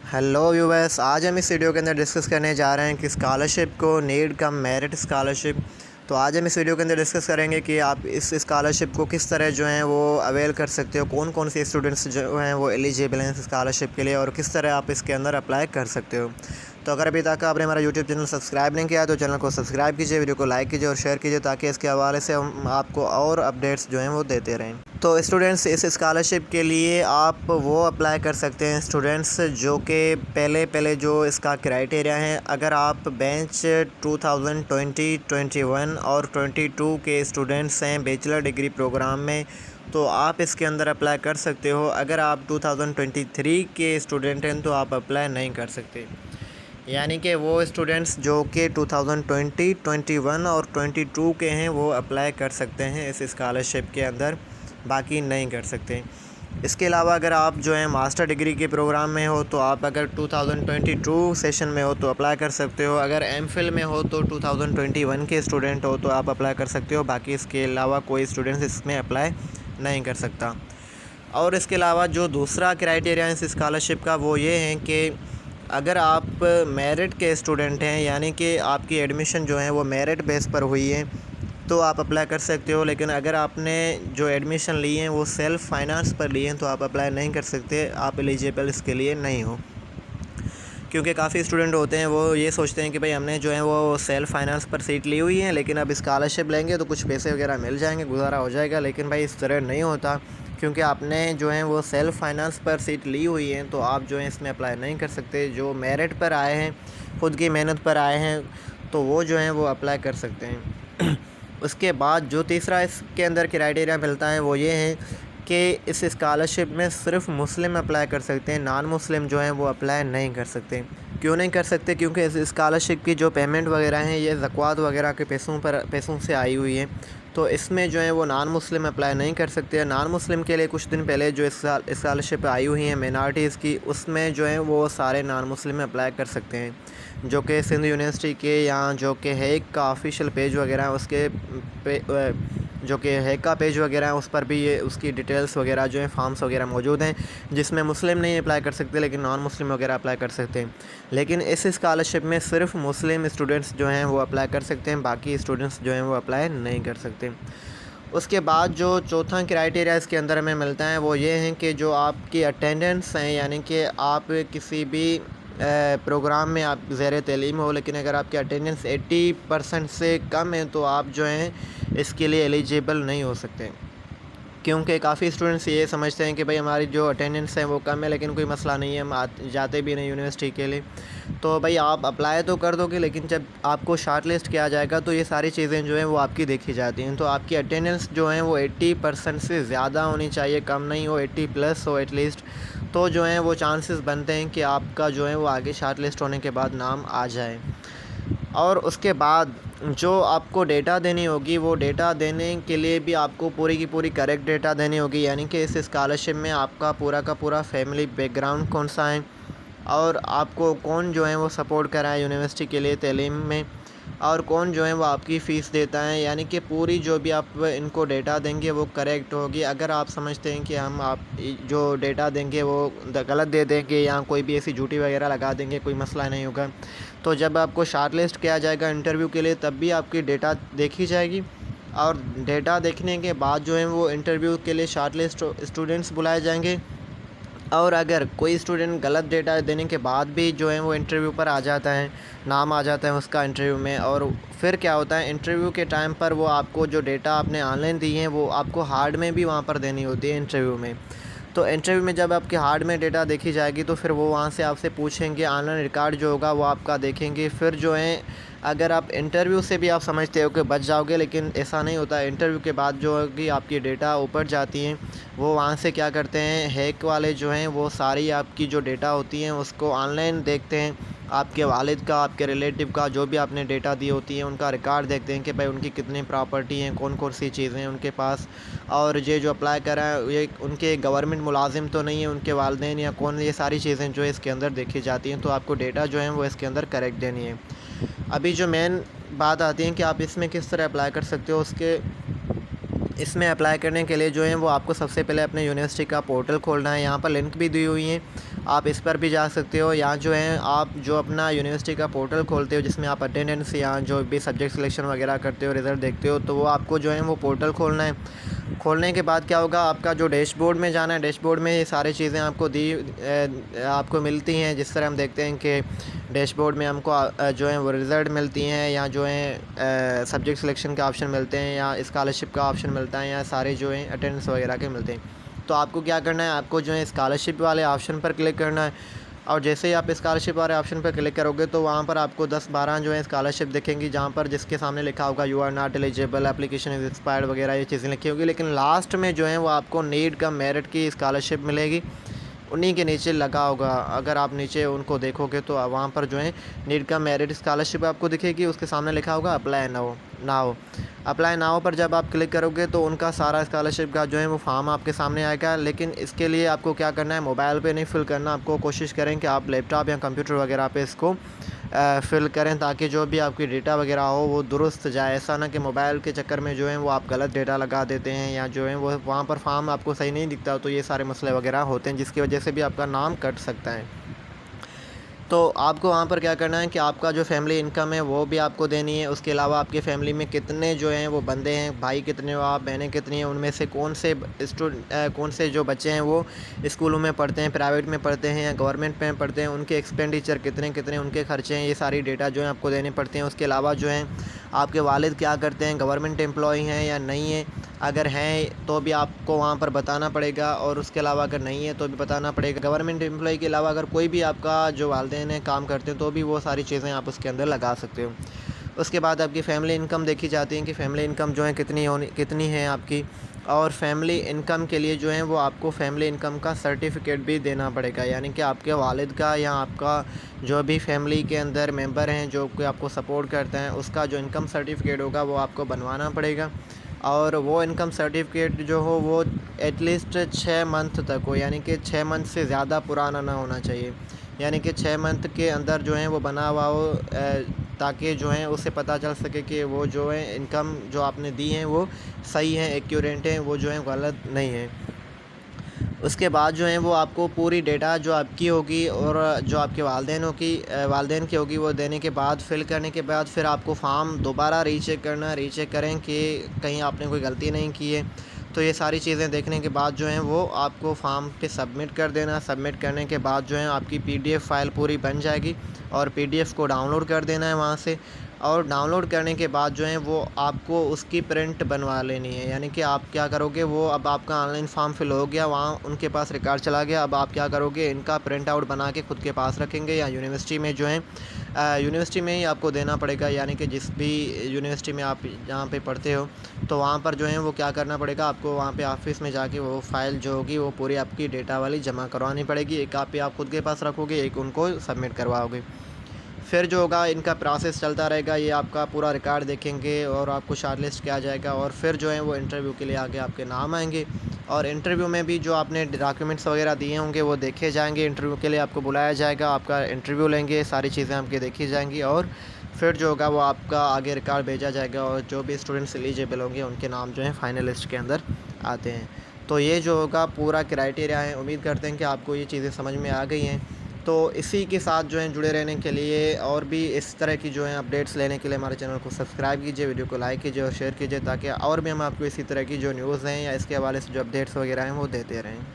Hello viewers, आज हम इस वीडियो के अंदर डिस्कस करने जा रहे हैं कि स्कॉलरशिप को नीड कम मेरिट स्कॉलरशिप। तो आज हम इस वीडियो के अंदर डिस्कस करेंगे कि आप इस स्कॉलरशिप को किस तरह जो है वो अवेल कर सकते हो, कौन कौन से स्टूडेंट्स जो हैं वो एलिजिबल हैं स्कॉलरशिप के लिए और किस तरह आप इसके अंदर अप्लाई कर सकते हो। तो अगर अभी तक आपने हमारा यूट्यूब चैनल सब्सक्राइब नहीं किया तो चैनल को सब्सक्राइब कीजिए, वीडियो को लाइक कीजिए और शेयर कीजिए ताकि इसके हवाले से हम आपको और अपडेट्स जो हैं वो देते रहें। तो स्टूडेंट्स, इस स्कॉलरशिप के लिए आप वो अप्लाई कर सकते हैं स्टूडेंट्स जो कि पहले जो इसका क्राइटेरिया है, अगर आप बेंच 2020, 21 और 22 के स्टूडेंट्स हैं बैचलर डिग्री प्रोग्राम में, तो आप इसके अंदर अप्लाई कर सकते हो। अगर आप 2023 के स्टूडेंट हैं तो आप अप्लाई नहीं कर सकते। यानी कि वो स्टूडेंट्स जो कि 2020, 21 और 22 के हैं वो अप्लाई कर सकते हैं इस स्कॉलरशिप के अंदर, बाकी नहीं कर सकते। इसके अलावा अगर आप जो है मास्टर डिग्री के प्रोग्राम में हो तो आप अगर 2022 सेशन में हो तो अप्लाई कर सकते हो। अगर एमफिल में हो तो 2021 के स्टूडेंट हो तो आप अप्लाई कर सकते हो, बाकी इसके अलावा कोई स्टूडेंट्स इसमें अप्लाई नहीं कर सकता। और इसके अलावा जो दूसरा क्राइटेरिया है इस स्कॉलरशिप का वो ये है कि अगर आप मेरिट के स्टूडेंट हैं, यानी कि आपकी एडमिशन जो है वो मेरिट बेस पर हुई है, तो आप अप्लाई कर सकते हो। लेकिन अगर आपने जो एडमिशन ली हैं वो सेल्फ़ फाइनेंस पर लिए हैं तो आप अप्लाई नहीं कर सकते, आप एलिजिबल इसके लिए नहीं हो। क्योंकि काफ़ी स्टूडेंट होते हैं वो ये सोचते हैं कि भाई हमने जो है वो सेल्फ़ फाइनेंस पर सीट ली हुई है, लेकिन अब स्कॉलरशिप लेंगे तो कुछ पैसे वगैरह मिल जाएंगे, गुजारा हो जाएगा। लेकिन भाई इस तरह नहीं होता, क्योंकि आपने जो है वो सेल्फ़ फाइनेंस पर सीट ली हुई है तो आप जो है इसमें अप्लाई नहीं कर सकते। जो मेरिट पर आए हैं, ख़ुद की मेहनत पर आए हैं, तो वो जो हैं वो अप्लाई कर सकते हैं। उसके बाद जो तीसरा इसके अंदर क्राइटेरिया मिलता है वो ये है कि इस स्कॉलरशिप में सिर्फ मुस्लिम अप्लाई कर सकते हैं, नॉन मुस्लिम जो हैं वो अप्लाई नहीं कर सकते। क्यों नहीं कर सकते? क्योंकि इस स्कॉलरशिप की जो पेमेंट वगैरह हैं ये ज़कात वगैरह के पैसों से आई हुई है, तो इसमें जो है वो नॉन मुस्लिम अप्लाई नहीं कर सकते। नॉन मुस्लिम के लिए कुछ दिन पहले जो स्कॉलरशिप आई हुई है माइनॉरिटीज़ की, उसमें जो है वो सारे नॉन मुस्लिम अप्लाई कर सकते हैं, जो कि सिंध यूनिवर्सिटी के या जो कि हैक का ऑफिशियल पेज वगैरह है उसके जो कि हैक का पेज वगैरह है उस पर भी ये उसकी डिटेल्स वगैरह जो है फॉर्म्स वगैरह मौजूद हैं, जिसमें मुस्लिम नहीं अप्लाई कर सकते लेकिन नॉन मुस्लिम वगैरह अप्लाई कर सकते हैं। लेकिन इस स्कॉलरशिप में सिर्फ मुस्लिम स्टूडेंट्स जो हैं वो अप्लाई कर सकते हैं, बाकी स्टूडेंट्स जो हैं वो अप्लाई नहीं कर सकते। उसके बाद जो चौथा क्राइटेरिया इसके अंदर हमें मिलता है वो ये है कि जो आपकी अटेंडेंस हैं, यानी कि आप किसी भी प्रोग्राम में आप ज़ेर तलीम हो, लेकिन अगर आपकी अटेंडेंस 80% से कम है तो आप जो हैं इसके लिए एलिजिबल नहीं हो सकते। क्योंकि काफ़ी स्टूडेंट्स ये समझते हैं कि भाई हमारी जो अटेंडेंस है वो कम है, लेकिन कोई मसला नहीं है, हम जाते भी नहीं यूनिवर्सिटी के लिए। तो भाई आप अप्लाई तो कर दोगे, लेकिन जब आपको शार्ट लिस्ट किया जाएगा तो ये सारी चीज़ें जो हैं वो आपकी देखी जाती हैं। तो आपकी अटेंडेंस जो है वो 80% से ज़्यादा होनी चाहिए, कम नहीं हो, 80+ हो एटलीस्ट, तो जो है वो चांसेस बनते हैं कि आपका जो है वो आगे शार्ट लिस्ट होने के बाद नाम आ जाए। और उसके बाद जो आपको डेटा देनी होगी, वो डेटा देने के लिए भी आपको पूरी की पूरी करेक्ट डेटा देनी होगी, यानी कि इस स्कॉलरशिप में आपका पूरा का पूरा फैमिली बैकग्राउंड कौन सा है और आपको कौन जो है वो सपोर्ट कर रहा है यूनिवर्सिटी के लिए तालीम में, और कौन जो है वो आपकी फ़ीस देता है। यानी कि पूरी जो भी आप इनको डेटा देंगे वो करेक्ट होगी। अगर आप समझते हैं कि हम आप जो डेटा देंगे वो गलत दे देंगे या कोई भी ऐसी झूठी वगैरह लगा देंगे, कोई मसला नहीं होगा। तो जब आपको शार्ट लिस्ट किया जाएगा इंटरव्यू के लिए तब भी आपकी डेटा देखी जाएगी, और डेटा देखने के बाद जो है वो इंटरव्यू के लिए शार्ट लिस्ट स्टूडेंट्स बुलाए जाएंगे। और अगर कोई स्टूडेंट गलत डेटा देने के बाद भी जो है वो इंटरव्यू पर आ जाता है, नाम आ जाता है उसका इंटरव्यू में, और फिर क्या होता है इंटरव्यू के टाइम पर वो आपको जो डेटा आपने ऑनलाइन दी है वो आपको हार्ड में भी वहाँ पर देनी होती है इंटरव्यू में। तो इंटरव्यू में जब आपके हार्ड में डेटा देखी जाएगी तो फिर वो वहाँ से आपसे पूछेंगे, ऑनलाइन रिकॉर्ड जो होगा वो आपका देखेंगे। फिर जो है अगर आप इंटरव्यू से भी आप समझते हो कि बच जाओगे, लेकिन ऐसा नहीं होता। इंटरव्यू के बाद जो है कि आपकी डेटा ऊपर जाती हैं, वो वहाँ से क्या करते हैं, हैक वाले जो हैं वो सारी आपकी जो डेटा होती हैं उसको ऑनलाइन देखते हैं। आपके वालिद का, आपके रिलेटिव का जो भी आपने डेटा दी होती है उनका रिकॉर्ड देखते हैं कि भाई उनकी कितनी प्रॉपर्टी हैं, कौन कौन सी चीज़ें हैं उनके पास, और ये जो अप्लाई कर रहा है ये उनके गवर्नमेंट मुलाजिम तो नहीं है, उनके वालिदैन या कौन, ये सारी चीज़ें जो है इसके अंदर देखी जाती हैं। तो आपको डेटा जो है वो इसके अंदर करेक्ट देनी है। अभी जो मेन बात आती है कि आप इसमें किस तरह अप्लाई कर सकते हो, इसमें अप्लाई करने के लिए जो है वो आपको सबसे पहले अपने यूनिवर्सिटी का पोर्टल खोलना है। यहाँ पर लिंक भी दी हुई है आप इस पर भी जा सकते हो। यहाँ जो है आप जो अपना यूनिवर्सिटी का पोर्टल खोलते हो जिसमें आप अटेंडेंस या जो भी सब्जेक्ट सिलेक्शन वगैरह करते हो, रिज़ल्ट देखते हो, तो वो आपको जो है वो पोर्टल खोलना है। खोलने के बाद क्या होगा, आपका जो डैशबोर्ड में जाना है। डैशबोर्ड में ये सारी चीज़ें आपको मिलती हैं। जिस तरह हम देखते हैं कि डैशबोर्ड में हमको जो है वो रिज़ल्ट मिलती हैं, या जो है सब्जेक्ट सिलेक्शन के ऑप्शन मिलते हैं, या स्कॉलरशिप का ऑप्शन मिलता है, या सारे जो है अटेंडेंस वगैरह के मिलते हैं। तो आपको क्या करना है, आपको जो है स्कॉलरशिप वाले ऑप्शन पर क्लिक करना है। और जैसे ही आप स्कॉलरशिप वाले ऑप्शन पर क्लिक करोगे तो वहाँ पर आपको 10-12 जो है स्कॉलरशिप दिखेंगी, जहाँ पर जिसके सामने लिखा होगा you are not eligible, application is expired वगैरह ये चीज़ें लिखी होगी। लेकिन लास्ट में जो है वो आपको नीड कम मेरिट की स्कॉलरशिप मिलेगी, उन्हीं के नीचे लगा होगा। अगर आप नीचे उनको देखोगे तो वहाँ पर जो है नीड कम मेरिट स्कॉलरशिप आपको दिखेगी, उसके सामने लिखा होगा अप्लाई नाउ। अप्लाई नाउ पर जब आप क्लिक करोगे तो उनका सारा स्कॉलरशिप का जो है वो फॉर्म आपके सामने आएगा। लेकिन इसके लिए आपको क्या करना है, मोबाइल पे नहीं फिल करना, आपको कोशिश करें कि आप लैपटॉप या कंप्यूटर वगैरह पे इसको फिल करें, ताकि जो भी आपकी डेटा वगैरह हो वो दुरुस्त जाए। ऐसा ना कि मोबाइल के चक्कर में जो है वो आप गलत डेटा लगा देते हैं, या जो है वो वहाँ पर फॉर्म आपको सही नहीं दिखता, तो ये सारे मसले वगैरह होते हैं, जिसकी वजह से भी आपका नाम कट सकता है। तो आपको वहाँ पर क्या करना है कि आपका जो फैमिली इनकम है वो भी आपको देनी है। उसके अलावा आपके फैमिली में कितने जो हैं वो बंदे हैं, भाई कितने हो आप, बहनें कितनी हैं, उनमें से कौन से जो बच्चे हैं वो स्कूलों में पढ़ते हैं, प्राइवेट में पढ़ते हैं या गवर्नमेंट में पढ़ते हैं, उनके एक्सपेंडिचर कितने कितने उनके खर्चे हैं, ये सारी डेटा जो है आपको देने पड़ते हैं। उसके अलावा जो है आपके वालिद क्या करते हैं, गवर्नमेंट एम्प्लॉय हैं या नहीं है, अगर हैं तो भी आपको वहाँ पर बताना पड़ेगा, और उसके अलावा अगर नहीं है तो भी बताना पड़ेगा। गवर्नमेंट एम्प्लॉय के अलावा अगर कोई भी आपका जो वालिदैन है काम करते हैं तो भी वो सारी चीज़ें आप उसके अंदर लगा सकते हो। उसके बाद आपकी फ़ैमिली इनकम देखी जाती है कि फ़ैमिली इनकम जो है कितनी है आपकी। और फैमिली इनकम के लिए जो है वो आपको फैमिली इनकम का सर्टिफिकेट भी देना पड़ेगा, यानी कि आपके वालिद का या आपका जो भी फैमिली के अंदर मेंबर हैं जो कि आपको सपोर्ट करते हैं, उसका जो इनकम सर्टिफिकेट होगा वो आपको बनवाना पड़ेगा। और वो इनकम सर्टिफिकेट जो हो वो एटलीस्ट 6 मंथ तक हो, यानी कि 6 मंथ से ज़्यादा पुराना ना होना चाहिए, यानी कि 6 मंथ के अंदर जो है वो बना हुआ हो, ताकि जो है उससे पता चल सके कि वो जो है इनकम जो आपने दी है वो सही है, एक्यूरेट है, वो जो है गलत नहीं है। उसके बाद जो है वो आपको पूरी डेटा जो आपकी होगी और जो आपके वालिदैन की होगी वो देने के बाद, फिल करने के बाद फिर आपको फ़ॉर्म दोबारा रीचेक करें कि कहीं आपने कोई गलती नहीं की है। तो ये सारी चीज़ें देखने के बाद जो है वो आपको फ़ॉर्म पे सबमिट कर देना। सबमिट करने के बाद जो है आपकी पीडीएफ फ़ाइल पूरी बन जाएगी, और पीडीएफ को डाउनलोड कर देना है वहाँ से। और डाउनलोड करने के बाद जो है वो आपको उसकी प्रिंट बनवा लेनी है, यानी कि आप क्या करोगे, वो अब आपका ऑनलाइन फॉर्म फिल हो गया, वहाँ उनके पास रिकॉर्ड चला गया, अब आप क्या करोगे, इनका प्रिंट आउट बना के ख़ुद के पास रखेंगे, या यूनिवर्सिटी में जो है यूनिवर्सिटी में ही आपको देना पड़ेगा, यानी कि जिस भी यूनिवर्सिटी में आप जहाँ पे पढ़ते हो तो वहाँ पर जो है वो क्या करना पड़ेगा, आपको वहाँ पे ऑफिस में जाके वो फ़ाइल जो होगी वो पूरी आपकी डेटा वाली जमा करवानी पड़ेगी। एक कॉपी आप खुद के पास रखोगे, एक उनको सबमिट करवाओगे। फिर जो होगा इनका प्रोसेस चलता रहेगा, ये आपका पूरा रिकॉर्ड देखेंगे और आपको शॉर्टलिस्ट किया जाएगा, और फिर जो है वो इंटरव्यू के लिए आगे आपके नाम आएंगे। और इंटरव्यू में भी जो आपने डॉक्यूमेंट्स वगैरह दिए होंगे वो देखे जाएंगे, इंटरव्यू के लिए आपको बुलाया जाएगा, आपका इंटरव्यू लेंगे, सारी चीज़ें आपकी देखी जाएंगी, और फिर जो होगा वो आपका आगे रिकॉर्ड भेजा जाएगा, और जो भी स्टूडेंट्स एलिजिबल होंगे उनके नाम जो है फाइनल लिस्ट के अंदर आते हैं। तो ये जो होगा पूरा क्राइटेरिया है। उम्मीद करते हैं कि आपको ये चीज़ें समझ में आ गई हैं। तो इसी के साथ जो है जुड़े रहने के लिए और भी इस तरह की जो है अपडेट्स लेने के लिए हमारे चैनल को सब्सक्राइब कीजिए, वीडियो को लाइक कीजिए और शेयर कीजिए, ताकि और भी हम आपको इसी तरह की जो न्यूज़ हैं या इसके हवाले से जो अपडेट्स वगैरह हैं वो देते रहें।